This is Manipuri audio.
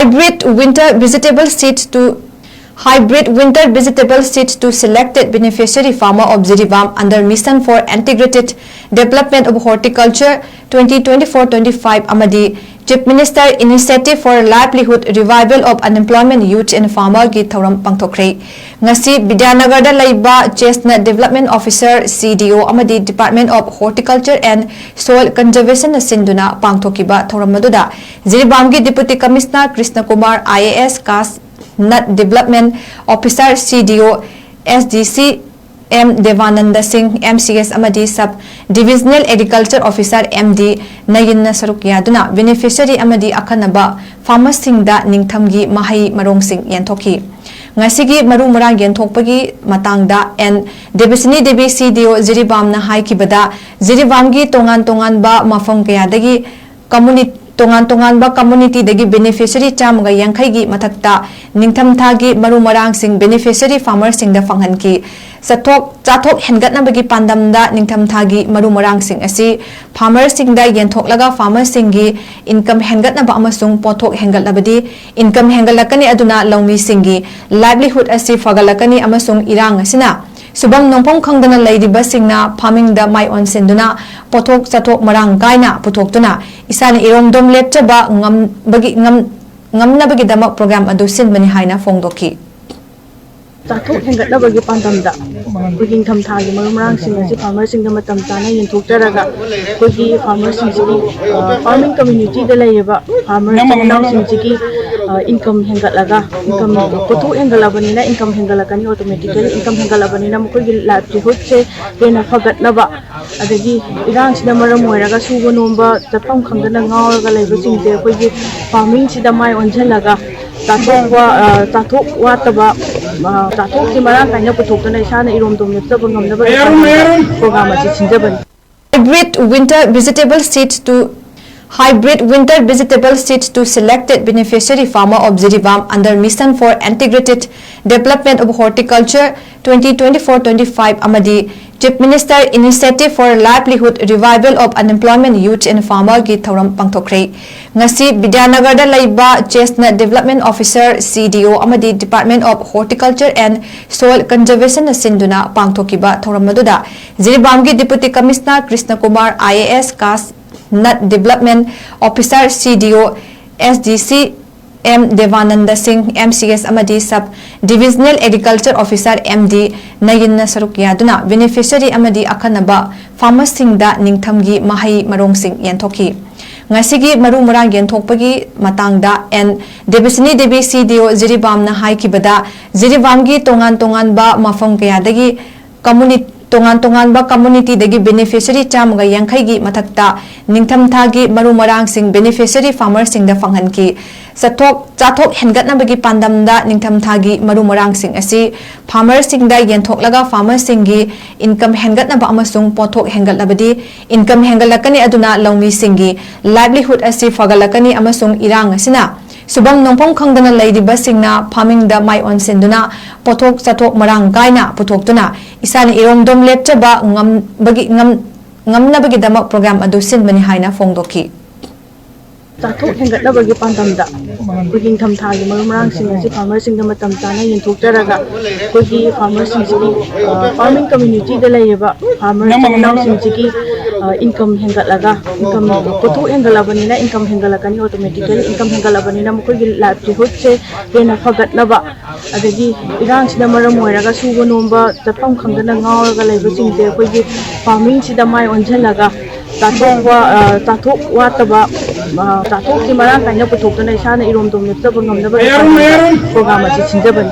Hybrid winter vegetable seeds to selected beneficiary farmer of 𝗬𝗓𝗡 under Mission for Integrated Development of Horticulture 2024-25 amadi Chief Minister Initiative for Livelihood Revival of Unemployment Youth and Farmer gi thauram pangthokre ngasi Bidyanagar da laiba Chestnut Development Officer CDO amadi Department of Horticulture and Soil Conservation na sinduna pangthokiba thauram maduda 𝗬𝗓𝗡 gi Deputy Commissioner Krishna Kumar IAS CAS Nut Development Officer CDO SDC 𝗙𝗓𝗓𝗓𝗓 MCS amadi Sub Divisional Agriculture Officer MD Nayinna saruk yaduna beneficiary amadi akanaba farmers singda ningthamgi mahai marong sing yenthoki ngasigi maru marang yenthokpagi matangda and Debisini Devi CDO 𝗬𝗓𝗡 na haikibada 𝗬𝗓𝗡 gi tongan ba mafam kayadagi community tongan ba community dagi beneficiary chamga yankhai gi mathakta ningtham thagi maru marang sing beneficiary farmers sing da fanghanki chathok hengatna bagi pandamda ningtham thagi maru marang sing asi farmers sing da yenthoklaga farmers sing gi income hengatna ba amasung pothok hengatlabadi income hengalakani aduna lawmi sing gi livelihood asi fagalakani amasung irang asina subang nongpong khangdana lairiba singna farming da mai on senduna pothok chathok marang kaina puthok isana iromdom lepchaba ngamnabagi damak program adu sinbani haina fongdoki chathok hengatnabagi pandamda kuing tham thagi marang sing asi farmer sing da matam chana yenthokjaraga kugi farmer sing farming community da laiba farmer sing sigi income hengatlaga income pothok hengalabani income hengalakani automatically income hengalabani mukogi livelihood se hena fagatnaba adagi irang sida maram moiraga sugo nomba chapam khangdana ngawraga laiba sing je kugi farming sida mai onjalaga chathok wataba chathok ki marang kaina puthokna isana iromdom lepchaba ngamnaba program ati chinjabani Hybrid winter vegetable seeds to selected beneficiary farmer of 𝗬𝗓𝗡 under Mission for Integrated Development of Horticulture 2024-25 amadi Chief Minister Initiative for Livelihood Revival of Unemployment Youth and Farmer gi thauram pangthokre ngasi Bidyanagar da laiba Chestnut Development Officer CDO amadi Department of Horticulture and Soil Conservation na sinduna pangthokiba thauram maduda 𝗬𝗓𝗡 gi Deputy Commissioner Krishna Kumar IAS CAS Nut Development Officer CDO SDC 𝗙𝗓𝗓𝗓𝗓𝗓 MCS amadi Sub Divisional Agriculture Officer MD Nayinna saruk yaduna beneficiary amadi akanaba farmers singda ningthamgi mahai marong sing yenthoki ngasigi maru marang yenthokpagi matangda and Debisini Devi CDO 𝗬𝗓𝗡 na haikibada 𝗬𝗓𝗡 gi tongan ba mafam kayadagi community tongan ba community dagi beneficiary chamga yankhai gi mathakta ningtham thagi maru marang sing beneficiary farmers sing da fanghanki chathok hengatna bagi pandamda ningtham thagi maru marang sing asi farmers sing da yenthoklaga farmers sing gi income hengatna ba amasung pothok hengatlabadi income hengalakani aduna lawmi sing gi livelihood asi fagalakani amasung irang asina subang nongpong khangdana lairiba singna farming da mai on senduna pothok chathok marang kaina puthokna isana iromdom lepchaba ngamnabagi damak program adu sinbani haina fongdoki chathok hengatnabagi pandamda kuing tham thagi marang sing asi farmer sing da matam chana yenthokjaraga kugi farmer sing farming community da laiba farmer sing sigi income hengatlaga income pothok hengalabani income hengalakani automatically income hengalabani mukogi livelihood se hena fagatnaba adagi irang sida maram moiraga sugo nomba chapam khangdana ngawraga laiba sing je kugi farming sida mai onjalaga chathok wataba chathok ki marang kaina puthokna isana iromdom lepchaba ngamnaba program ati chinjabani